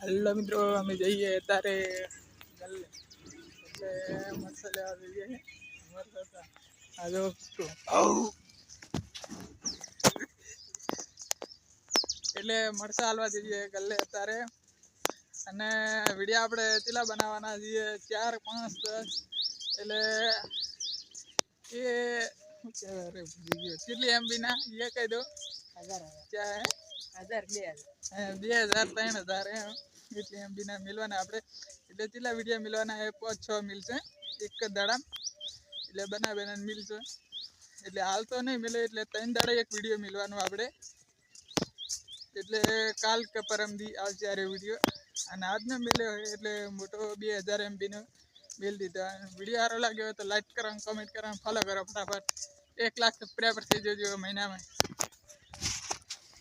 Hello मित्रों અમે જઈએ અત્યારે ગલ્લે એટલે મરચાં લેવા જઈએ મરચાં આ જો એટલે મરચાં હાલવા જઈએ ગલ્લે અત્યારે અને વિડીયો આપણે ચેલા બનાવવાના છીએ 4 5 10 એટલે એ શું કહેવાય રે કેટલી એમબી ના એ કહી દો 1000 3000 એમ એટલી એમબી ના મિલવાના આપણે એટલે કેટલા વિડીયો મિલવાના એ 5-6 મિલશે એક જ દાડા એટલે બનાવીને મિલશે એટલે હાલ તો નહીં મિલે એટલે 3 દાડા એક વિડીયો મિલવાનો આપણે એટલે કાલ કે પરમદી આવશે આ વિડીયો અને આજનો મિલ્યો એટલે મોટો 2000 એમબી નો મિલ દીધા વિડીયો સારો લાગ્યો હોય તો લાઈક કરો કમેન્ટ કરો ફોલો કરો ફટાફટ 1 લાખ સબસ્ક્રાઈબર થઈ જજો મહિનામાં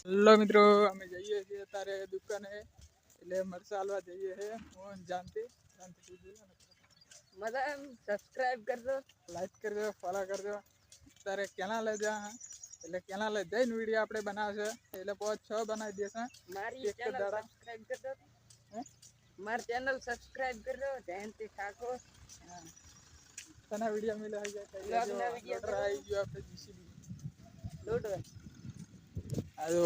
હેલો મિત્રો અમે જઈએ છીએ અત્યારે દુકાને એટલે મરચાં હાલવા જઈએ છે હું જાનતી મજા સબસ્ક્રાઇબ કરજો લાઈક કરજો ફોલો કરજો અત્યારે કેનાલ જા એટલે કેનાલ જઈને વિડીયો આપણે બનાવશે એટલે 5-6 બનાવી દેશે મારી એક ચેનલ દાડા સબસ્ક્રાઇબ કરજો મારી ચેનલ સબસ્ક્રાઇબ કરજો જયંતિ ઠાકોર તના વિડીયો મિલે આવી જાય લોગના વિડીયો ઓર્ડર આવી ગયો આપણે જીસીબી લોડ આજો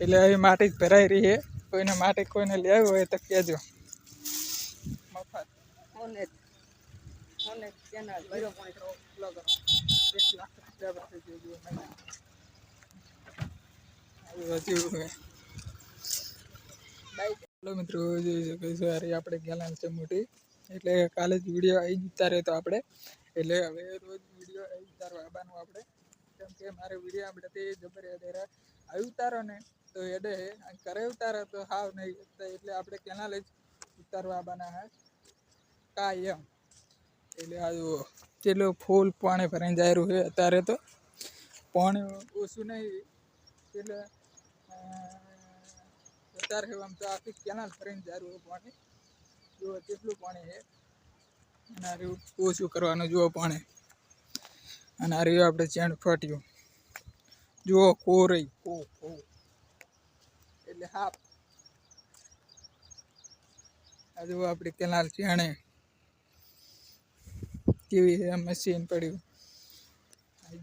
એટલે અહીં માટી જ ભરાઈ રહી છે કોઈને માટી કોઈને લેવી હોય તો કહેજો મફત ઓને ચેનલ 0.1 લાખ સબસ્ક્રાઇબર થઈ ગયો હેલો મિત્રો જોઈ શકો છો અરે આપણે ગેલાન છે મોટી એટલે કાલે જ વિડીયો આવી જતા રહે તો આપણે એટલે હવે રોજ વિડીયો આવી ઉતારવા આવવાનું આપણે કેમ કે મારે વિડીયો આપણે તે જબર એડેરા આવી ઉતારો ને તો એડે કરે ઉતારો તો હાવ નહીં એટલે આપણે કેનાલ જ ઉતારવા આવવાના હે કાંઈ એમ એટલે આ કેટલો ફૂલ પાણી ભરાઈને જાય રહ્યું છે અત્યારે તો પાણી ઓછું નહીં એટલે અત્યારે આમ તો આખી કેનાલ ભરાઈને જાય રહ્યું પાણી જુઓ કેટલું પાણી છે અને આ રહ્યું ઓછું કરવાનું જુઓ પાણી અને આ રહ્યું આપણે ચેણ ફાટ્યું જુઓ કોરઈ એટલે હાફ આ જુઓ આપણી કેનાલ ચેણે કેવી છે મશીન પડ્યું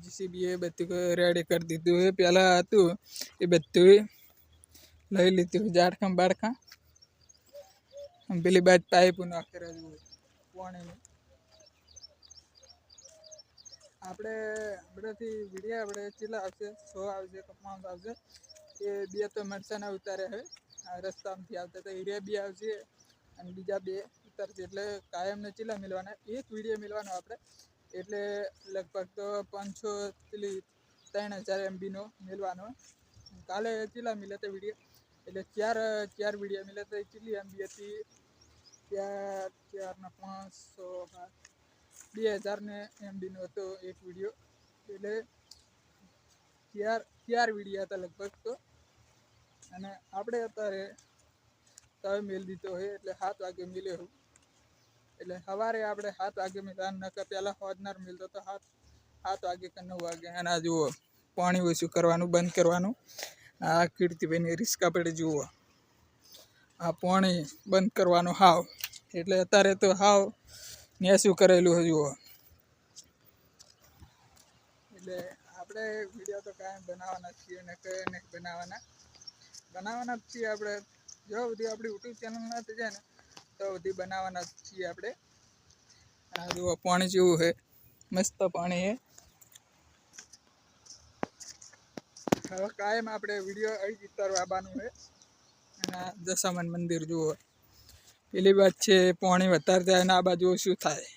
જીસીબી એ બધું રેડી કરી દીધું એ પહેલાં હતું એ બધું લઈ લીધું ઝાડખા બાડખા પેલી બાદ પાઇપ નાખી રહ્યું પાણીનું આપણે હમણાંથી વિડીયો આપણે ચેલા આવશે 100 આવશે કે 5 આવશે એ 2 તો મરચાંના ઉતારે છે આ રસ્તામાંથી આવતા તો હીરે 2 આવશે અને બીજા 2 ઉતરશે એટલે કાયમને ચેલા મિલવાના એક વિડીયો મિલવાનો આપણે એટલે લગભગ તો 500-3000 એમબીનો મિલવાનો કાલે ચેલા મિલે તો વિડીયો એટલે 4 વિડીયો મિલે તો કેટલી એમબી હતી 4 ને 500 2000 ને એમબીનો હતો એક વિડીયો એટલે 4 વિડીયો હતા લગભગ તો અને આપણે અત્યારે તવે મેળ દીધો હોય એટલે 7 વાગે મિલ્યો એટલે સવારે આપણે 7 વાગે મિલવાનું નકર પહેલાં હોદનાર મિલતો તો 7 વાગે કે 9 વાગે અને આ જુઓ પાણી ઓછું કરવાનું બંધ કરવાનું આ કીર્તિભાઈની રિસ્કા પડે જુઓ આ પાણી બંધ કરવાનું હાવ એટલે અત્યારે તો હાવ નેસું કરેલું જુઓ એટલે આપણે વિડીયો તો કાંઈ બનાવવાના છીએ ને કંઈ નહીં બનાવવાના જ છીએ આપણે જો બધી આપણી યુટ્યુબ ચેનલમાં થઈ જાય ને તો બધી બનાવવાના જ છીએ આપણે આ જુઓ પાણી જેવું છે મસ્ત પાણી છે હવે કાયમ આપણે વિડીયો અહીં ઉતારવા આવવાનું છે અને આ દશામાન મંદિર જુઓ પેલી બાજુ છે પાણી વધારે જાય ને આ બાજુ ઓછું થાય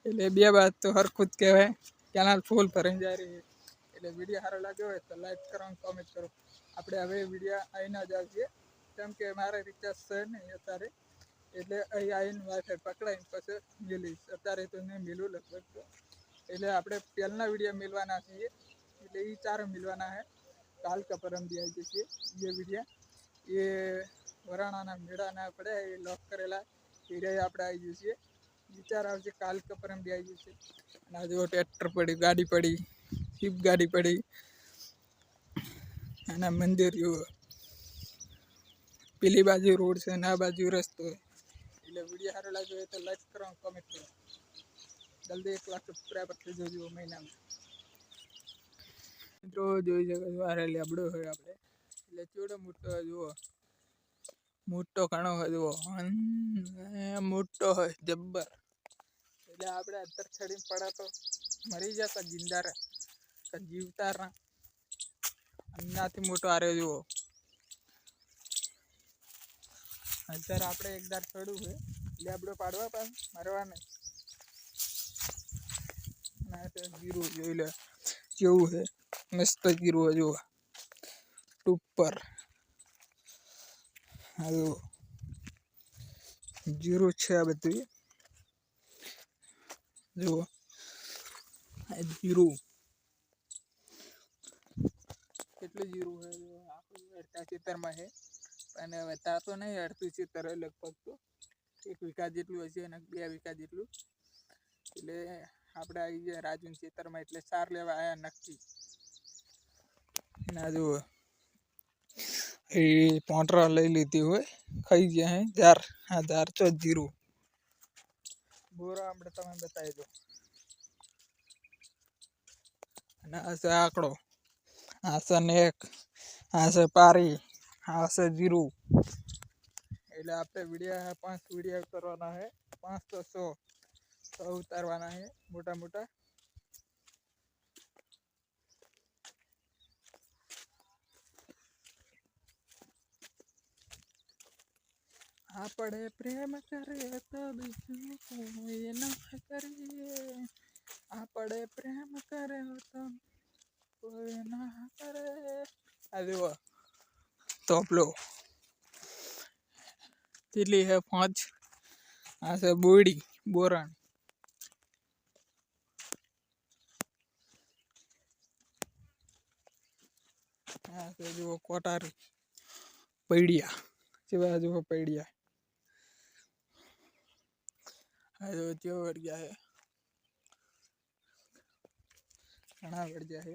એટલે 2 બાજુ તો હરખું જ કહેવાય કેનાલ ફૂલ ભરાઈને જાય રહી એટલે વિડીયો સારો લાગ્યો હોય તો લાઈક કરો કોમેન્ટ કરો આપણે હવે વિડીયો આવીને જ આવીએ કેમ કે મારે રિચાર્જ છે નહીં અત્યારે એટલે અહીં આવીને વાઈફાઈ પકડાઈને પછી મિલીશ અત્યારે તો નહીં મિલું લગભગ તો એટલે આપણે પહેલાંના વિડીયો મિલવાના છીએ એટલે એ 4 મિલવાના છે કાલ કે પરમદી આવી જશે એ વિડીયો એ વરાણાના મેળાના પડે એ લોક કરેલા હીરે આપણે આવી જઈએ વિચાર આવશે કાલ કે પરમદી આવી જશે અને આ જો ટ્રેક્ટર પડી ગાડી પડી સ્વિફ્ટ ગાડી પડી અને મંદિર જુઓ પેલી બાજુ રોડ છે ને આ બાજુ રસ્તો છે. એટલે વિડીયો સારો લાગ્યો હોય તો લાઈક કરો, કમેન્ટ કરો. જલ્દી 1 લાખ સબસ્ક્રાઈબર થઈ જજો મહિનામાં. મિત્રો જોઈ શકો છો આ લેબડો હોય આપણે, એટલે ચેવડો મોટો જુઓ, મોટો ઘણો હોય જુઓ, મોટો હોય જબ્બર. એટલે આપણે અત્યારે ચડીને પડ્યા તો મરી જતા જિંદા રહે, જીવતા રહે. એનાથી મોટો આર્યો જુઓ. અત્યારે આપણે એકદાર ચડવું છે, લેબડો પાડવા પણ મરવા નહીં. જીરું જોઈ લે કેવું છે, મસ્ત જીરું છે જુઓ, ઉપર જીરું છે આ બધું જુઓ. જીરું કેટલું જીરું છે જુઓ, આખું અડધા ખેતરમાં છે. અને વધતા તો નહીં, અડધું ખેતર લગભગ તો 1 વીઘા જેટલું હશે અને 2 વીઘા જેટલું. એટલે આપણે આવી ગયા રાજુના ખેતરમાં, એટલે સાર લેવા આવ્યા નક્કી. ના જુઓ એ પોંટરા લઈ લીધી હોય, ખાઈ ગયા હે જાર. હા જાર ચો જીરું બોરા આપણે તમે બતાવી દો. અને આ છે આંકડો, આ છે નેક, આ છે પારી, આ છે જીરું. એટલે આપણે વિડીયો 5 વિડીયો કરવાના છે, 5 તો 100 ઉતારવાના છે મોટા મોટા. આપણે પ્રેમ કરે તો બીજું કોઈ ના કરીએ, આપણે પ્રેમ કરે તો કોઈ ના કરે. આ જુઓ તોપલો કેટલી છે 5. આ છે બોડી બોરણ. આ છે જુઓ કોટારી પૈડિયા, જેવા જુઓ પૈડિયા. આ જો કેવો વળગ્યા છે, ઘણા વળગ્યા છે.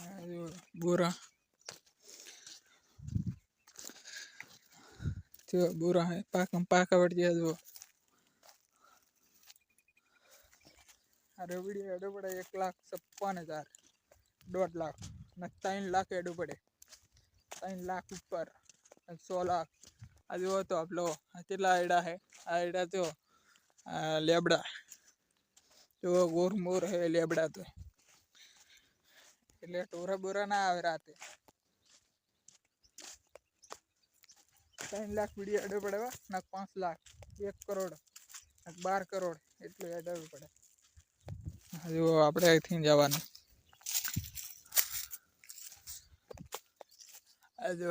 આ જો બોરા, જો બોરા है પાકા વળગ્યા જુઓ. અરે વિડીયો એડો પડે 1,56,000, 1.5 લાખ ને 3 લાખ એડો પડે, 3 લાખ ઉપર 100 લાખ. આ જુઓ તો આપલો કેટલા આયડા છે, આ આયડા તો લેબડા જો ગોર મોર હે લેબડા તો. એટલે ટોરા બોરા ના આવે રાતે. 3 લાખ વિડીયો એડો પડે ને 5 લાખ, 1 કરોડ, 12 કરોડ એટલું એડવું પડે. હજુ આપણે અહીંથી જવાનું. આ જો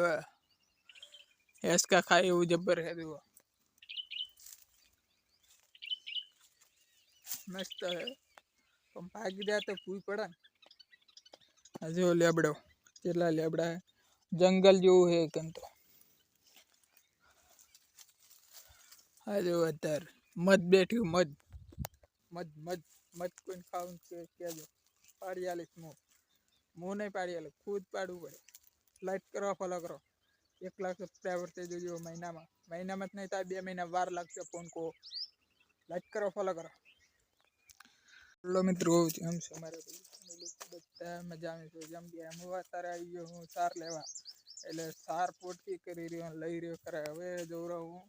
હેસકા ખાય એવું જબ્બર છે જુઓ, મસ્ત છે. પણ ભાગી જાય તો ભૂઈ પડે ને. હજુ લેબડો કેટલા લેબડા જંગલ જેવું છે એકમ તો. હજુ અત્યારે મધ બેઠ્યું, મધ મધ મધ મધ કોઈને ખાવું કહેજો, પાડી આલીશ હું નહીં પાડી આલે, ખુદ પાડવું પડે. લાઈક કરો, ફોલો કરો. 1 લાખ સબસ્ક્રાઈબર થઈ જજો મહિનામાં. મહિનામાં જ નહીં થાય 2 મહિના વાર લાગશે. ફોન કો લાઈક કરો, ફોલો કરો. હેલો મિત્રો, જેમ છે અમારે બધા મજા આવે છે. જેમ કે હું અત્યારે આવી ગયો હું સાર લેવા, એટલે સાર પોટકી કરી રહ્યો, લઈ રહ્યો કરે. હવે જઉં રહ્યો હું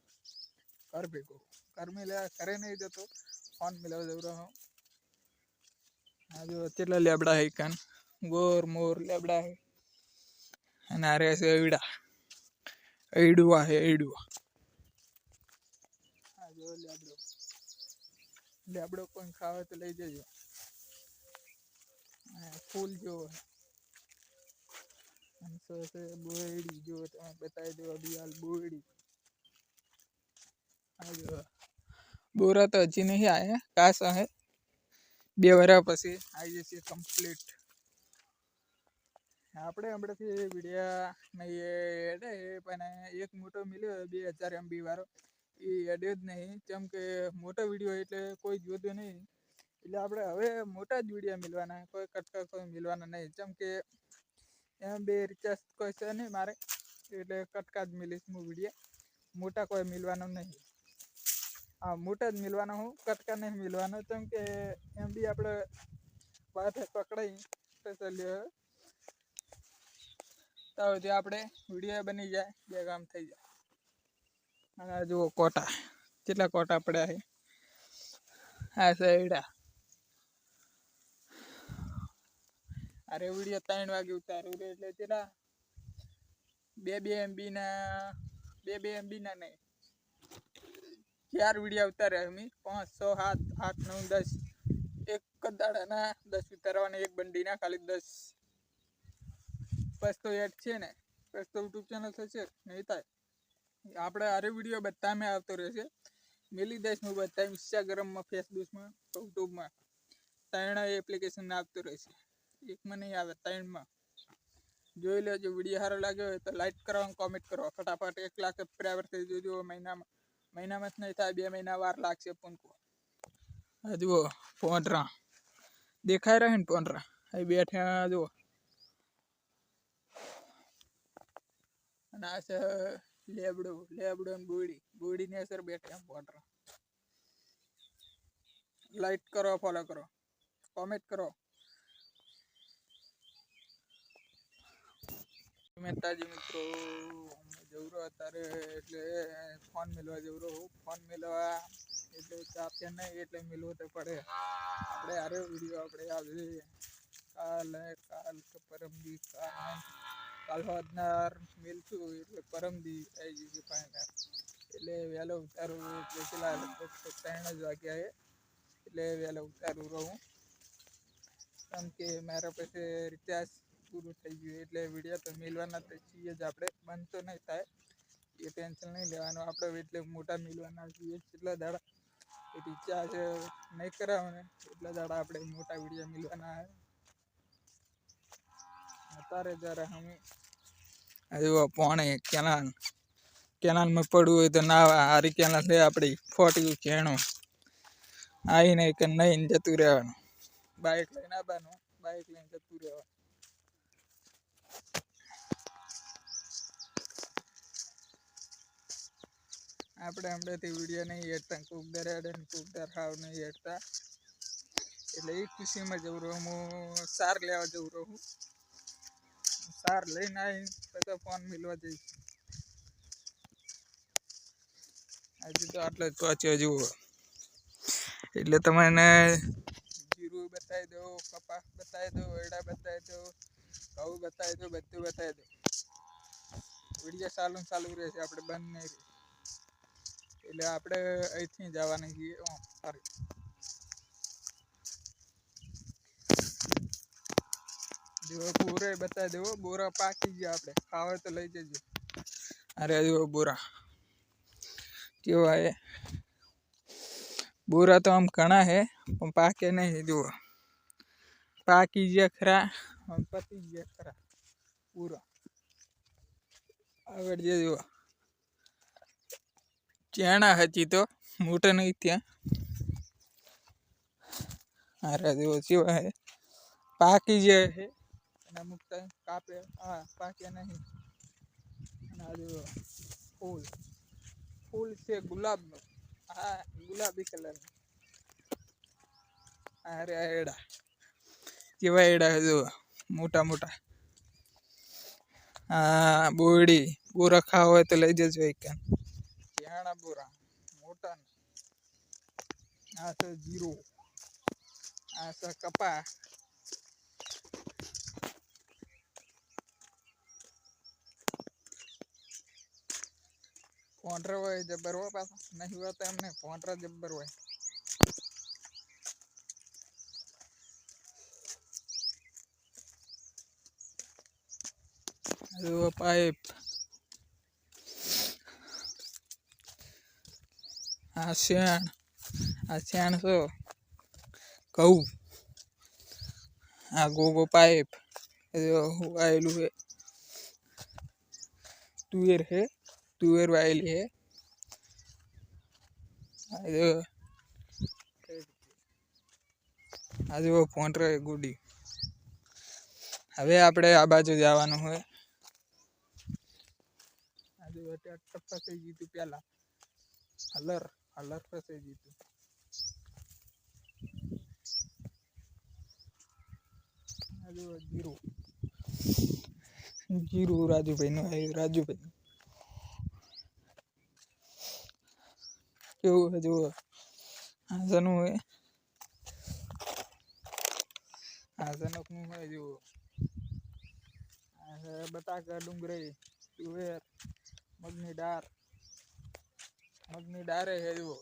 ઘર ભેગો, ઘર में લેવા ઘરે નહીં જતો, ફોન મિલાવા જઉં રહ્યો હું. આ જો કેટલા લેબડા હે કાન, ગોર મોર લેબડા હે. અને આ રહે છે એવડા, એડુઆ હે એડુઆ. આ જો લેબડો, લેબડો કોઈ ખાવે તો લઈ જજો. ફૂલ જેવો છે બોયડી જો તમે બતાવી દો અભી હાલ બોયડી. આ જો બોરા તો હજી નહીં આયા, કાસા હે 2 વર્ષ પછી આવી જશે કમ્પ્લીટ. આપણે હમણાંથી વિડીયા નહીં એડે, પણ એક મોટો મિલ્યો 2000 MB વાળો, એ એડ્યો જ નહીં. કેમ કે મોટો વિડીયો એટલે કોઈ જોતો નહીં, એટલે આપણે હવે મોટા જ વિડીયો મિલવાના, કોઈ કટકા કોઈ મિલવાના નહીં. જેમ કે એમ બે રિચાર્જ કોઈ છે નહીં મારે, એટલે કટકા જ મિલીશ હું વિડીયો. મોટા કોઈ મિલવાનો નહીં. હા, મોટા જ મિલવાના, હું કટકા નહીં મિલવાનો. કેમ કે એમ બી આપણે વાત પકડાઈ તો ચાલ્યો તો સુધી આપણે વિડીયો બની જાય, બે કામ થઈ જાય. અને આ જુઓ કોટા, કેટલા કોટા પડ્યા છે. હા સૈડા અરે વિડીયો 3 વાગે ઉતાર્યું રે, એટલે કેટલા 2 MB ના 2 MB ના નહીં, 4 વિડીયો ઉતાર્યા અમે. 5, 6, 7, 8, 9, 10 એક જ દાડાના 10 ઉતારવાના, એક બંડીના ખાલી 10. બસ તો એડ છે ને, બસ તો યુટ્યુબ ચેનલ થશે નહીં થાય. આપણે આરે વિડીયો બધામાં આવતો રહેશે. મિલી દઈશ હું બધા ઇન્સ્ટાગ્રામમાં, ફેસબુકમાં, યુટ્યુબમાં 3 એપ્લિકેશન આવતું રહેશે. એકમાં નહીં આવે, 3માં. જોઈ લેજો. વિડીયો સારો લાગ્યો હોય તો લાઈક કરો અને કોમેન્ટ કરો ફટાફટ. 1 લાખ સબસ્ક્રાઈબર થઈ જજો મહિનામાં. મહિનામાં જ નહીં થાય, 2 મહિના વાર લાગશે. પૂનકો જુઓ પોંડરા દેખાય રહે ને, પોંડરા અહીં બેઠા જુઓ. અને આ છે લેબડો ને બોડીની અસર બેઠા પોંડરા. લાઈક કરો, ફોલો કરો, કોમેન્ટ કરો. મહેતાજી મિત્રો, જવરો અત્યારે એટલે ફોન મેળવા જવરો. ફોન મેળવા એટલે આપશે નહીં, એટલે મેળવો તો પડે. આપણે આરે વિડીયો આપણે આવે કાલ પરમદી કાલ હોદનાર મેળશું, એટલે પરમદી આવી જશે ફાઇનલ. એટલે વહેલો ઉતારું, એટલે પેલા લગભગ 3 જ વાગ્યા છે, એટલે વહેલો ઉતારું રહું. કેમ કે મારા પાસે રિચાર્જ પૂરું થઈ ગયું, એટલે વિડીયો તો મેળવાના તો છીએ જ આપણે. બંધ તો નહીં થાય, એ ટેન્શન નહીં લેવાનું. આપણે એટલે મોટા મેળવાના છીએ. જેટલા દાડા રિચાર્જ નહીં કરાવો ને એટલા દાડા આપણે મોટા વિડીયો મેળવાના. અત્યારે જરા અમે હજુ પોણે કેનાલમાં પડવું હોય તો ના હારી કેનાલ છે આપણી. 40 કેણું આવીને કે નહીં જતું રહેવાનું. બાઇક લઈને આવવાનું, બાઇક લઈને જતું રહેવાનું. આપણે હમણાંથી વિડીયો નહીં હેડતા, કોક દર હેડે ને કોક દર હાવ નહીં હેડતા. એટલે એ ખુશીમાં જવું રહું. હું સાર લેવા જવું રહું. સાર લઈને આવી પછી ફોન મિલવા જઈશ. હજુ તો આટલો જ પહોંચ્યો જુઓ. એટલે તમને જીરું બતાવી દો, કપાસ બતાવી દો, એડા બતાવી દો, ઘઉં બતાવી દો, બધું બતાવી દો. વિડીયો ચાલુ રહેશે, આપણે બંધ નહીં રહે. એટલે આપણે અહીંથી જવાના છીએ. સોરી, જો બોરા બતાવી દેવો. બોરા પાકી ગયા, આપણે ખાવા તો લઈ જજો. અરે જુઓ બોરા કેવા હે. બોરા તો આમ ઘણા હે પણ પાકે નહીં. જુઓ પાકી ગયા ખરા, પતી ગયા ખરા પૂરા. આગળ જે જુઓ ચેણા હતી તો મોટા નહીં ત્યાં. અરે જુઓ કેવા હે, પાકી જાય છે. અને અમુક ટાઈમ કાપે, હા પાકે નહીં. અને આ જુઓ ફૂલ છે ગુલાબનું. હા ગુલાબી કલર. અરે એડા કેવા એડા જુઓ, મોટા મોટા. હા બોરા ખાવા હોય તો લઈ જજો. એક ચેણા બોરા મોટા. આ છે જીરો, આ છે કપા. પોંડરા હોય જબ્બર હોય, પાછા નહીં હોય તો એમને પોંડરા જબ્બર હોય. પાઇપ. આ શેણ છો ઘઉં. આ ગોગો પાઇપ વાયેલું है. तुअर वायली है. આ જુઓ પોંટરે ગુડી. હવે આપણે આ બાજુ જવાનું હોય. આ જુઓ ટ્રેક્ટર ફસાઈ ગયું હતું પેલા. હલર ફસાઈ ગયું હતું. આ જુઓ જીરું રાજુભાઈ નું આવ્યું. રાજુભાઈ કેવું છે જુઓ. આ જનું હોય. આ જનક નું હોય જુઓ. આ છે બટાકા, ડુંગળી, તુવેર, મગની દાળ. મગની દાળે છે જુઓ.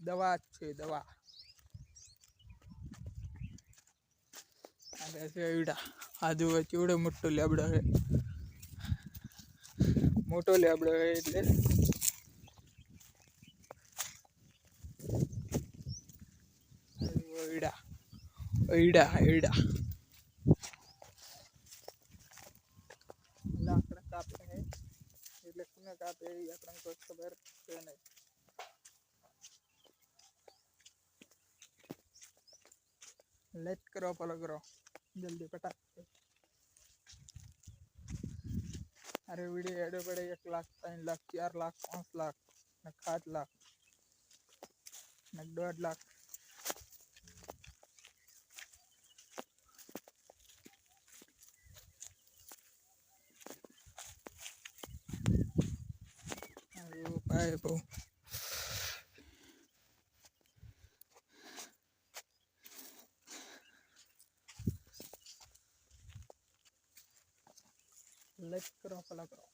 દવા જ છે દવા. આ છે એવડા. આ જુઓ કેવડો મોટો લેબડો છે. મોટો લેબડો છે એટલે એડા લાકડા કાપે છે એટલે કોને કાપે એ આપણને કોઈ ખબર છે નહીં. લેટ કરો ફોલો કરો જલ્દી ફટાફટ. અરે વિડીયો એડો પડે 1 લાખ 3 લાખ 4 લાખ 5 લાખ ને 7 લાખ ને 1.5 લાખ. ભાઈ બહુ લાઈક કરો ફોલો કરો.